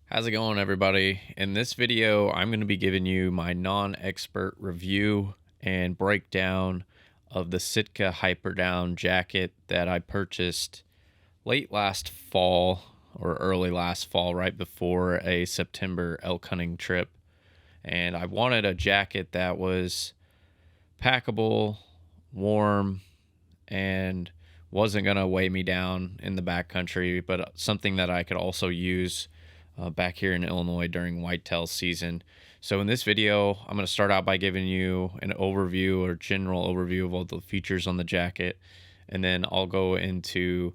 How's it going, everybody? In this video, I'm going to be giving you my non-expert review and breakdown of the Sitka Hyperdown jacket that I purchased late last fall or early last fall, right before a September elk hunting trip. And I wanted a jacket that was packable, warm, and wasn't going to weigh me down in the backcountry, but something that I could also use back here in Illinois during whitetail season. So in this video, I'm going to start out by giving you an overview or general overview of all the features on the jacket, and then I'll go into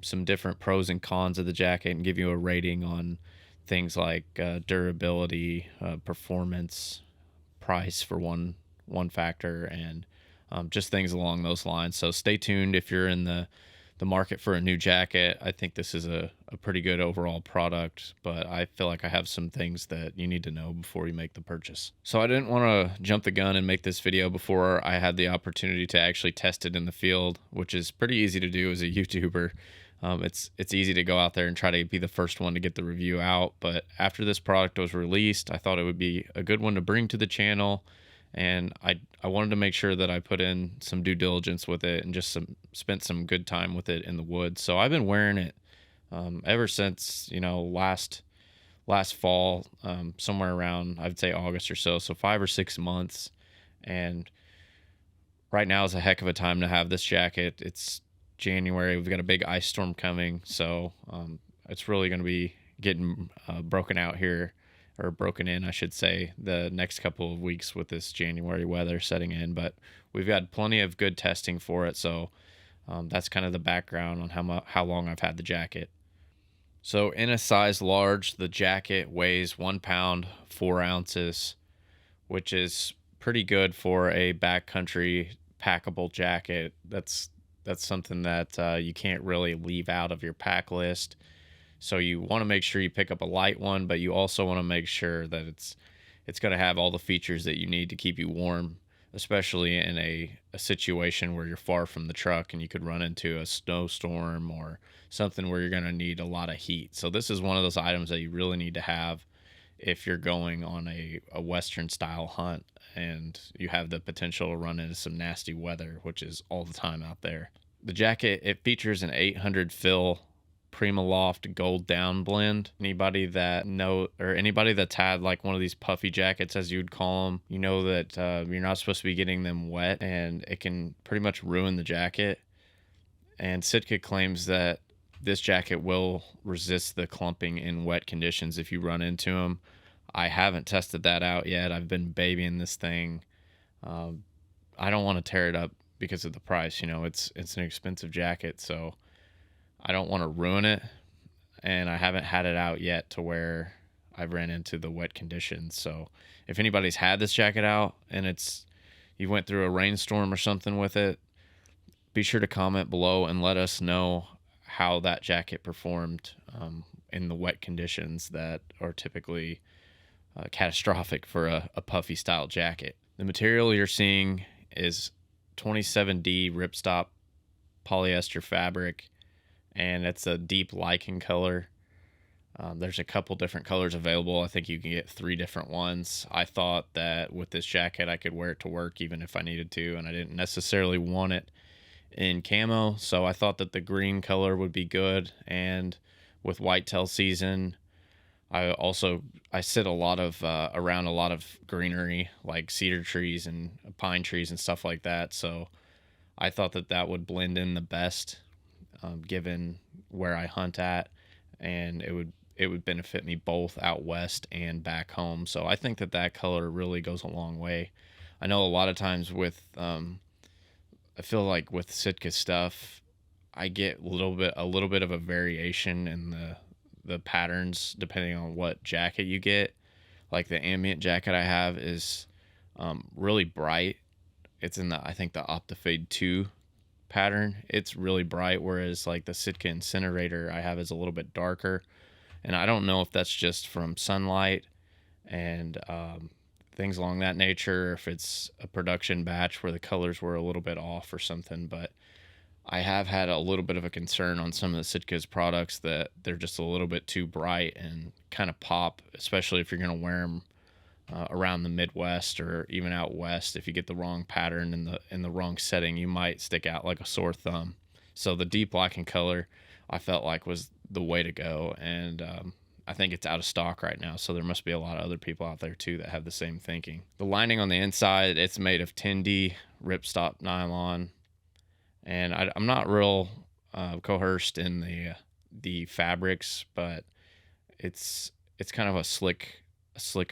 some different pros and cons of the jacket and give you a rating on things like durability, performance, price for one factor, and just things along those lines. So stay tuned if you're in the market for a new jacket. I think this is a pretty good overall product, but I feel like I have some things that you need to know before you make the purchase. So I didn't want to jump the gun and make this video before I had the opportunity to actually test it in the field, which is pretty easy to do as a YouTuber. It's easy to go out there and try to be the first one to get the review out, but after this product was released, I thought it would be a good one to bring to the channel, and I wanted to make sure that I put in some due diligence with it and just spent some good time with it in the woods. So I've been wearing it ever since last fall, somewhere around, I'd say August or so 5 or 6 months. And right now is a heck of a time to have this jacket. It's January. We've got a big ice storm coming, so it's really going to be getting broken out here, or broken in, I should say, the next couple of weeks with this January weather setting in. But we've got plenty of good testing for it, so that's kind of the background on how long I've had the jacket. So in a size large, the jacket weighs 1 pound 4 ounces, which is pretty good for a backcountry packable jacket. That's something that you can't really leave out of your pack list. So you want to make sure you pick up a light one, but you also want to make sure that it's going to have all the features that you need to keep you warm, especially in a situation where you're far from the truck and you could run into a snowstorm or something where you're going to need a lot of heat. So this is one of those items that you really need to have if you're going on a Western style hunt and you have the potential to run into some nasty weather, which is all the time out there. The jacket, it features an 800 fill Primaloft Gold Down blend. Anybody that's had like one of these puffy jackets, as you'd call them, you know that you're not supposed to be getting them wet, and it can pretty much ruin the jacket. And Sitka claims that this jacket will resist the clumping in wet conditions if you run into them. I haven't tested that out yet. I've been babying this thing. I don't want to tear it up because of the price. It's an expensive jacket, so I don't want to ruin it, and I haven't had it out yet to where I've ran into the wet conditions. So if anybody's had this jacket out and you went through a rainstorm or something with it, be sure to comment below and let us know how that jacket performed in the wet conditions that are typically catastrophic for a puffy style jacket. The material you're seeing is 27D ripstop polyester fabric, and it's a deep lichen color. There's a couple different colors available. I think you can get 3 different ones. I thought that with this jacket I could wear it to work even if I needed to, and I didn't necessarily want it in camo, so I thought that the green color would be good. And with whitetail season, I sit a lot of around a lot of greenery like cedar trees and pine trees and stuff like that, so I thought that would blend in the best given where I hunt at, and it would benefit me both out west and back home. So I think that color really goes a long way. I know a lot of times with I feel like with Sitka stuff, I get a little bit of a variation in the patterns depending on what jacket you get. Like the ambient jacket I have is really bright. It's in I think the Optifade 2 pattern. It's really bright, whereas like the Sitka Incinerator I have is a little bit darker. And I don't know if that's just from sunlight and things along that nature, or if it's a production batch where the colors were a little bit off or something. But I have had a little bit of a concern on some of the Sitka's products that they're just a little bit too bright and kind of pop, especially if you're going to wear them around the Midwest or even out west. If you get the wrong pattern in the wrong setting, you might stick out like a sore thumb. So the deep black in color, I felt like was the way to go, and I think it's out of stock right now. So there must be a lot of other people out there too that have the same thinking. The lining on the inside, it's made of 10D ripstop nylon, and I'm not real coerced in the fabrics, but it's kind of a slick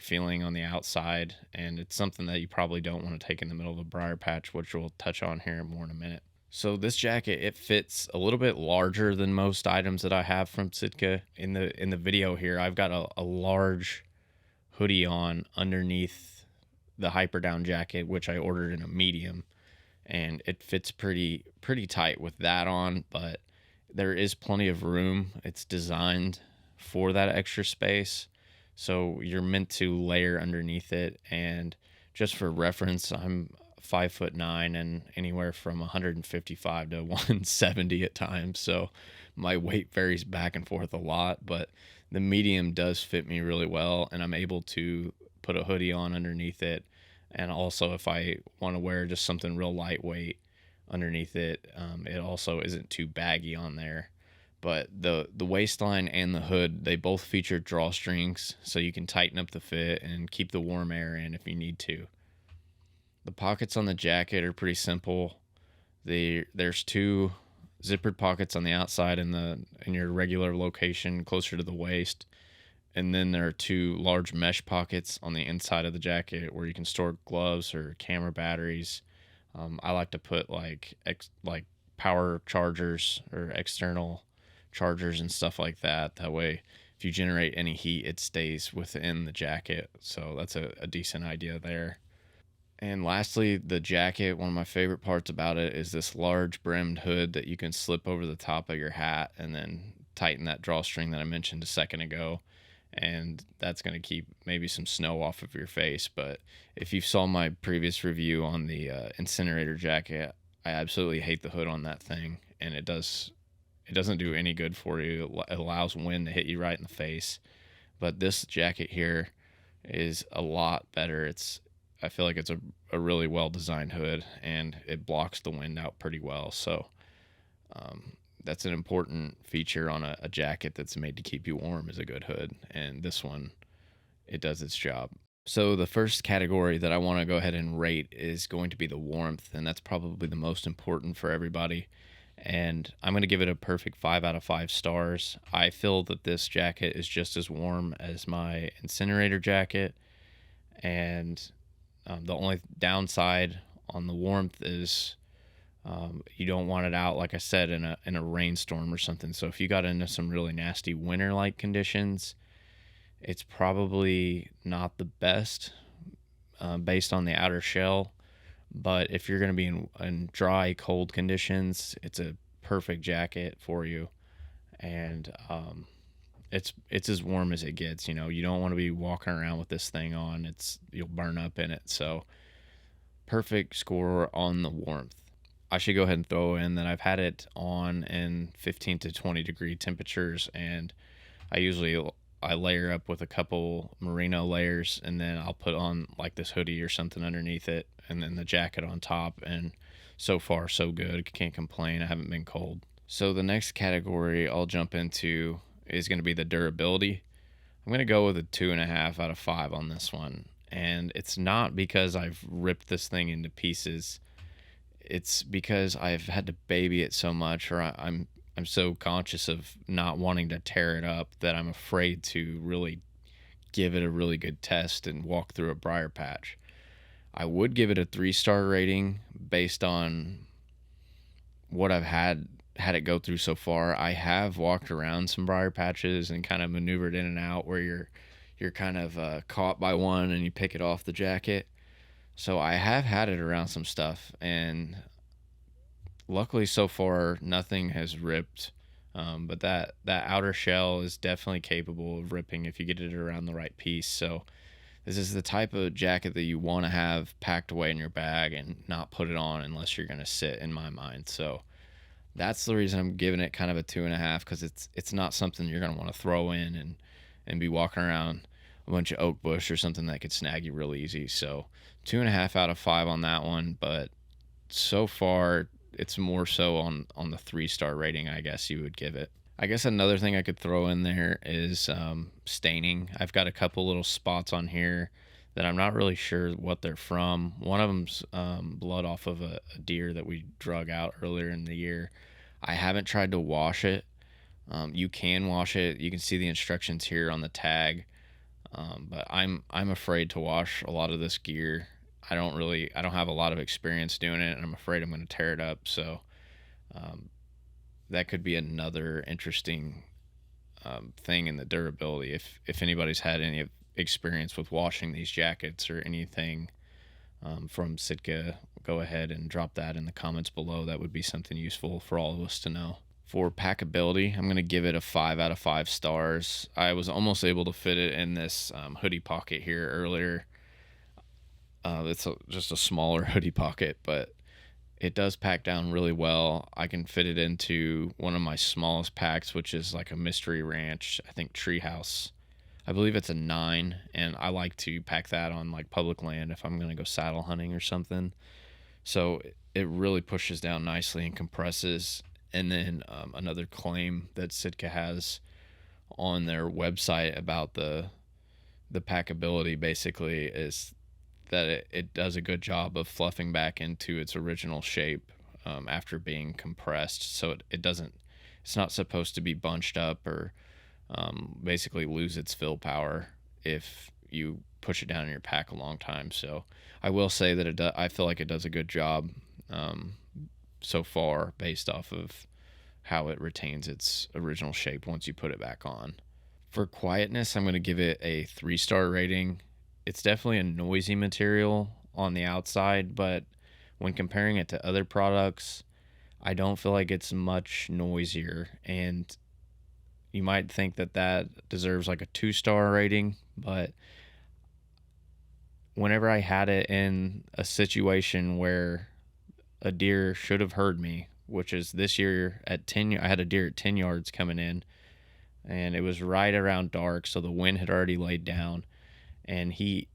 feeling on the outside, and it's something that you probably don't want to take in the middle of a briar patch, which we'll touch on here more in a minute. So this jacket, it fits a little bit larger than most items that I have from Sitka. In the video here, I've got a large hoodie on underneath the Hyperdown jacket, which I ordered in a medium, and it fits pretty tight with that on, but there is plenty of room. It's designed for that extra space, so you're meant to layer underneath it. And just for reference, I'm 5'9" and anywhere from 155 to 170 at times, so my weight varies back and forth a lot, but the medium does fit me really well, and I'm able to put a hoodie on underneath it. And also, if I want to wear just something real lightweight underneath it, it also isn't too baggy on there. But the waistline and the hood, they both feature drawstrings, so you can tighten up the fit and keep the warm air in if you need to. The pockets on the jacket are pretty simple. There's two zippered pockets on the outside in your regular location closer to the waist, and then there are two large mesh pockets on the inside of the jacket where you can store gloves or camera batteries. I like to put like power chargers or external chargers and stuff like that. That way, if you generate any heat, it stays within the jacket. So that's a decent idea there. And lastly, the jacket, one of my favorite parts about it is this large brimmed hood that you can slip over the top of your hat and then tighten that drawstring that I mentioned a second ago. And that's going to keep maybe some snow off of your face. But if you saw my previous review on the incinerator jacket, I absolutely hate the hood on that thing, and it doesn't do any good for you. It allows wind to hit you right in the face. But this jacket here is a lot better. I feel like it's a really well designed hood, and it blocks the wind out pretty well. So that's an important feature on a jacket that's made to keep you warm, is a good hood. And this one, it does its job. So the first category that I want to go ahead and rate is going to be the warmth, and that's probably the most important for everybody. And I'm going to give it a perfect 5 out of 5 stars. I feel that this jacket is just as warm as my incinerator jacket, and the only downside on the warmth is you don't want it out, like I said, in a rainstorm or something. So if you got into some really nasty winter-like conditions, it's probably not the best based on the outer shell. But if you're going to be in dry, cold conditions, it's a perfect jacket for you. And it's as warm as it gets. You don't want to be walking around with this thing on. You'll burn up in it. So perfect score on the warmth. I should go ahead and throw in that I've had it on in 15 to 20 degree temperatures, and I layer up with a couple merino layers, and then I'll put on like this hoodie or something underneath it, and then the jacket on top. And so far, so good. Can't complain. I haven't been cold. So the next category I'll jump into is going to be the durability. I'm going to go with a 2.5 out of 5 on this one. And it's not because I've ripped this thing into pieces. It's because I've had to baby it so much, or I'm so conscious of not wanting to tear it up that I'm afraid to really give it a really good test and walk through a briar patch. I would give it a 3-star rating based on what I've had it go through so far. I have walked around some briar patches and kind of maneuvered in and out where you're kind of caught by one and you pick it off the jacket. So I have had it around some stuff, and luckily so far nothing has ripped. But that outer shell is definitely capable of ripping if you get it around the right piece. So this is the type of jacket that you want to have packed away in your bag and not put it on unless you're going to sit, in my mind. So That's the reason I'm giving it kind of a 2.5, because it's not something you're gonna want to throw in and be walking around a bunch of oak bush or something that could snag you real easy. So 2.5 out of 5 on that one. But so far it's more so on the 3-star rating, I guess you would give it. I guess another thing I could throw in there is staining. I've got a couple little spots on here that I'm not really sure what they're from. One of them's blood off of a deer that we drug out earlier in the year. I haven't tried to wash it. You can wash it. You can see the instructions here on the tag. But I'm afraid to wash a lot of this gear. I don't have a lot of experience doing it, and I'm afraid I'm going to tear it up. So um, that could be another interesting thing in the durability. If anybody's had any experience with washing these jackets or anything from Sitka, go ahead and drop that in the comments below. That would be something useful for all of us to know. For packability, I'm going to give it a 5 out of 5 stars. I was almost able to fit it in this hoodie pocket here earlier. Just a smaller hoodie pocket, but it does pack down really well. I can fit it into one of my smallest packs, which is like a mystery ranch, I think treehouse. I believe it's a 9, and I like to pack that on like public land if I'm going to go saddle hunting or something. So it really pushes down nicely and compresses. And then another claim that Sitka has on their website about the packability basically is that it does a good job of fluffing back into its original shape after being compressed. So it's not supposed to be bunched up or basically lose its fill power if you push it down in your pack a long time. So I will say that I feel like it does a good job so far based off of how it retains its original shape once you put it back on. For quietness, I'm going to give it a 3-star rating. It's definitely a noisy material on the outside, but when comparing it to other products, I don't feel like it's much noisier. And you might think that deserves like a 2-star rating, but whenever I had it in a situation where a deer should have heard me, which is this year at 10, I had a deer at 10 yards coming in, and it was right around dark, so the wind had already laid down, and he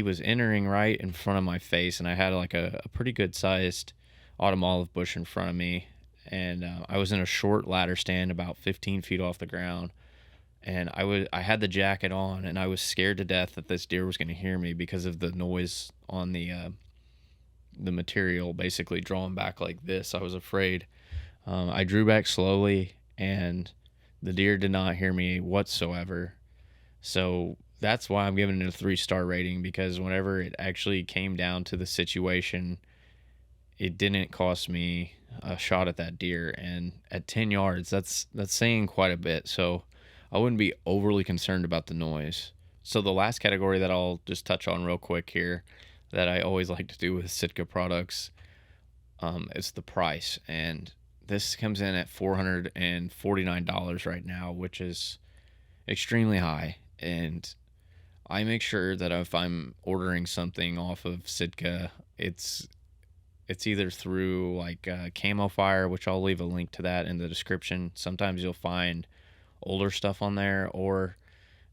was entering right in front of my face, and I had like a pretty good sized autumn olive bush in front of me, and I was in a short ladder stand about 15 feet off the ground, and I had the jacket on, and I was scared to death that this deer was going to hear me because of the noise on the material basically drawing back like this. I was afraid. I drew back slowly, and the deer did not hear me whatsoever. So that's why I'm giving it a 3-star rating, because whenever it actually came down to the situation, it didn't cost me a shot at that deer. And at 10 yards, that's saying quite a bit. So I wouldn't be overly concerned about the noise. So the last category that I'll just touch on real quick here that I always like to do with Sitka products is the price. And this comes in at $449 right now, which is extremely high. And I make sure that if I'm ordering something off of Sitka, it's either through like Camo Fire, which I'll leave a link to that in the description. Sometimes you'll find older stuff on there, or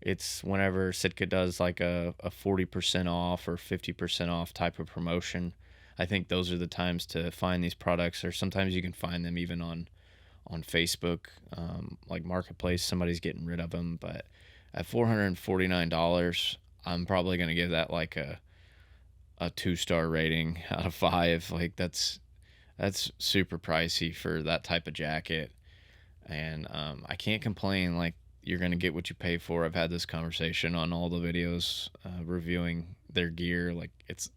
it's whenever Sitka does like a 40% off or 50% off type of promotion. I think those are the times to find these products, or sometimes you can find them even on Facebook, like Marketplace. Somebody's getting rid of them, but at $449, I'm probably going to give that like a 2-star rating out of 5. Like that's super pricey for that type of jacket, and I can't complain. Like, you're going to get what you pay for. I've had this conversation on all the videos reviewing their gear. Like, its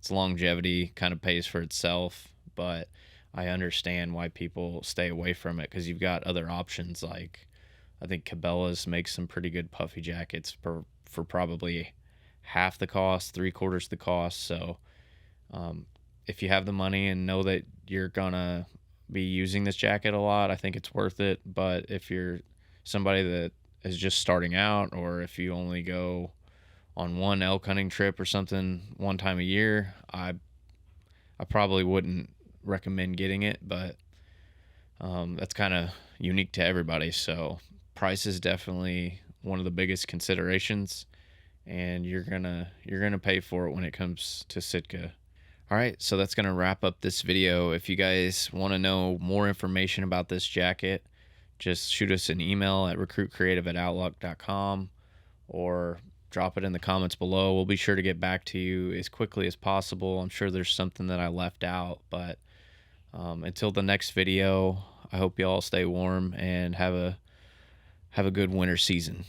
longevity kind of pays for itself, but I understand why people stay away from it, because you've got other options. Like, I think Cabela's makes some pretty good puffy jackets for probably half the cost, 3/4 the cost. So if you have the money and know that you're going to be using this jacket a lot, I think it's worth it. But if you're somebody that is just starting out, or if you only go on one elk hunting trip or something one time a year, I probably wouldn't recommend getting it. But That's kind of unique to everybody. So price is definitely one of the biggest considerations, and you're gonna pay for it when it comes to Sitka. All right, so that's gonna wrap up this video. If you guys want to know more information about this jacket, just shoot us an email at recruitcreative@outlook.com or drop it in the comments below. We'll be sure to get back to you as quickly as possible. I'm sure there's something that I left out, but until the next video, I hope you all stay warm and have a good winter season.